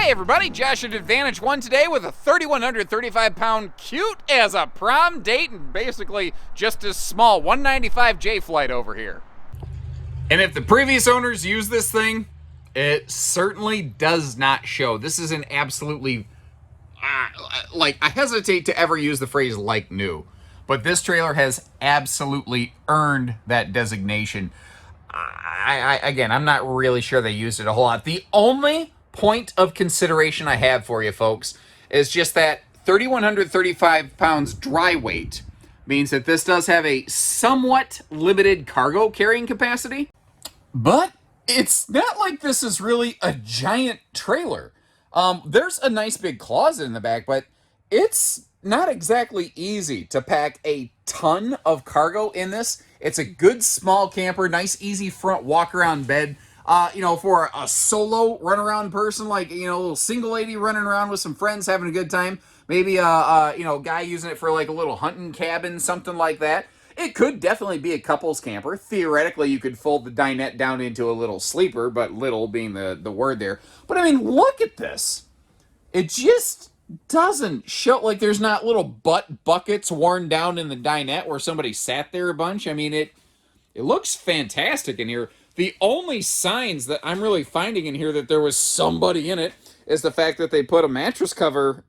Hey everybody, Josh at Advantage One today with a 3,135-pound cute as a prom date and basically just a small 195 J flight over here. And if the previous owners used this thing, it certainly does not show. This is an absolutely, I hesitate to ever use the phrase like new, but this trailer has absolutely earned that designation. Again, I'm not really sure they used it a whole lot. The only point of consideration I have for you folks is just that 3,135 pounds dry weight means that this does have a somewhat limited cargo carrying capacity, but it's not like this is really a giant trailer. There's a nice big closet in the back, but it's not exactly easy to pack a ton of cargo in this. It's a good small camper, nice easy front walk around bed. For a solo run around person, like, a little single lady running around with some friends having a good time, maybe a guy using it for like a little hunting cabin, something like that. It could definitely be a couple's camper. Theoretically, you could fold the dinette down into a little sleeper, but little being the word there. But I mean, look at this. It just doesn't show, like there's not little butt buckets worn down in the dinette where somebody sat there a bunch. I mean, it looks fantastic in here. The only signs that I'm really finding in here that there was somebody in it is the fact that they put a mattress cover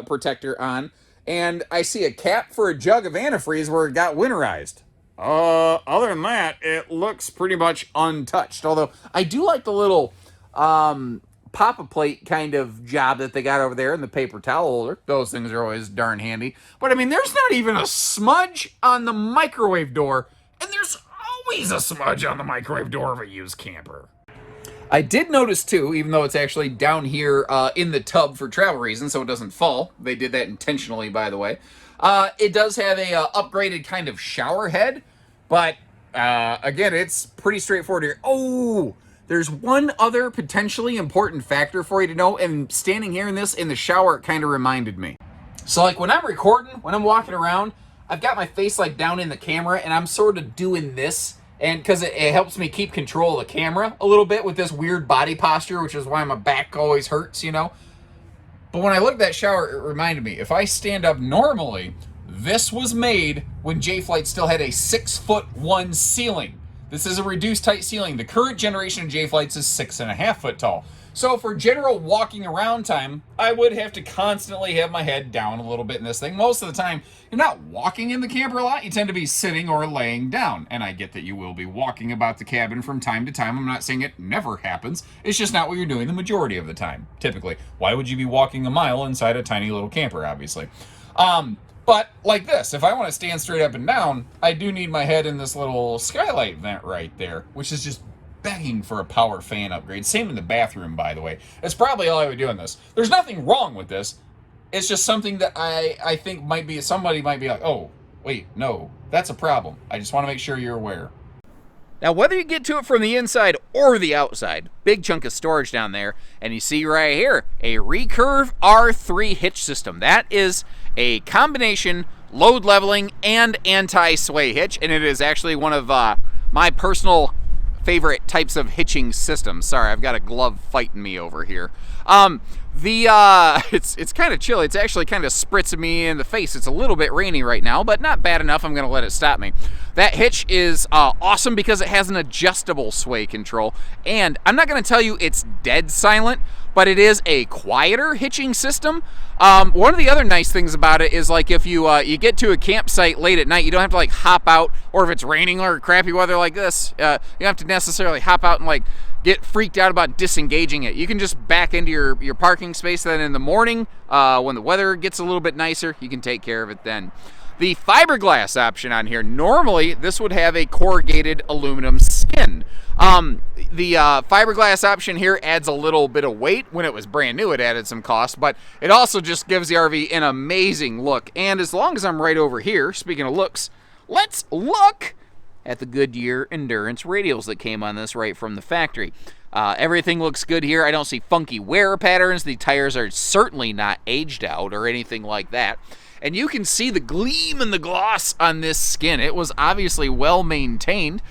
protector on, and I see a cap for a jug of antifreeze where it got winterized. Other than that, it looks pretty much untouched. Although I do like the little Papa plate kind of job that they got over there in the paper towel holder. Those things are always darn handy. But I mean, there's not even a smudge on the microwave door, and there's always a smudge on the microwave door of a used camper. I did notice too, even though it's actually down here in the tub for travel reasons, so it doesn't fall. They did that intentionally, by the way. It does have a upgraded kind of shower head, but again, it's pretty straightforward here. Oh, there's one other potentially important factor for you to know, and standing here in the shower, it kind of reminded me. So like when I'm recording, when I'm walking around, I've got my face like down in the camera and I'm sort of doing this, and because it helps me keep control of the camera a little bit with this weird body posture, which is why my back always hurts, But when I looked at that shower, it reminded me, if I stand up normally, this was made when J-Flight still had a 6'1" ceiling. This is a reduced height ceiling. The current generation of J-Flights is 6.5 foot tall. So for general walking around time, I would have to constantly have my head down a little bit in this thing. Most of the time, you're not walking in the camper a lot. You tend to be sitting or laying down. And I get that you will be walking about the cabin from time to time. I'm not saying it never happens. It's just not what you're doing the majority of the time, typically. Why would you be walking a mile inside a tiny little camper, obviously? But like this, if I want to stand straight up and down, I do need my head in this little skylight vent right there, which is just begging for a power fan upgrade. Same in the bathroom, by the way. That's probably all I would do in this. There's nothing wrong with this. It's just something that I think somebody might be like, oh, wait, no, that's a problem. I just want to make sure you're aware. Now, whether you get to it from the inside or the outside, big chunk of storage down there, and you see right here, a Recurve R3 hitch system. That is a combination load leveling and anti-sway hitch, and it is actually one of my personal favorite types of hitching systems. Sorry, I've got a glove fighting me over here. It's kind of chilly. It's actually kind of spritzing me in the face. It's a little bit rainy right now, but not bad enough. I'm going to let it stop me. That hitch is awesome because it has an adjustable sway control, and I'm not going to tell you it's dead silent, but it is a quieter hitching system. One of the other nice things about it is, like, if you get to a campsite late at night, you don't have to like hop out, or if it's raining or crappy weather like this, you don't have to necessarily hop out and like get freaked out about disengaging it. You can just back into your parking space. Then in the morning, when the weather gets a little bit nicer, you can take care of it then. The fiberglass option on here, normally this would have a corrugated aluminum skin. The fiberglass option here adds a little bit of weight. When it was brand new, it added some cost, but it also just gives the RV an amazing look. And as long as I'm right over here, speaking of looks, let's look at the Goodyear Endurance radials that came on this right from the factory. Everything looks good here. I don't see funky wear patterns. The tires are certainly not aged out or anything like that. and you can see the gleam and the gloss on this skin. It was obviously well maintained.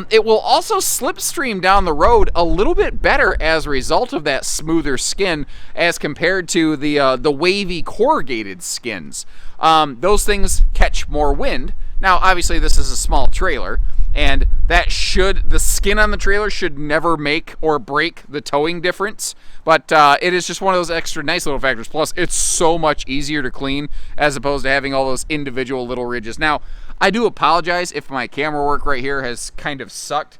It will also slipstream down the road a little bit better as a result of that smoother skin as compared to the wavy corrugated skins. Those things catch more wind. Now, obviously, this is a small trailer, and the skin on the trailer should never make or break the towing difference, but it is just one of those extra nice little factors. Plus, it's so much easier to clean as opposed to having all those individual little ridges. Now, I do apologize if my camera work right here has kind of sucked.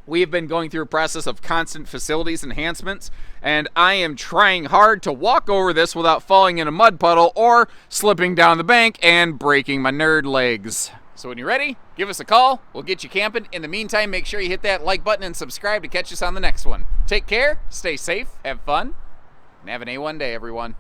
We have been going through a process of constant facilities enhancements, and I am trying hard to walk over this without falling in a mud puddle or slipping down the bank and breaking my nerd legs. So when you're ready, give us a call. We'll get you camping. In the meantime, make sure you hit that like button and subscribe to catch us on the next one. Take care, stay safe, have fun, and have an A1 day, everyone.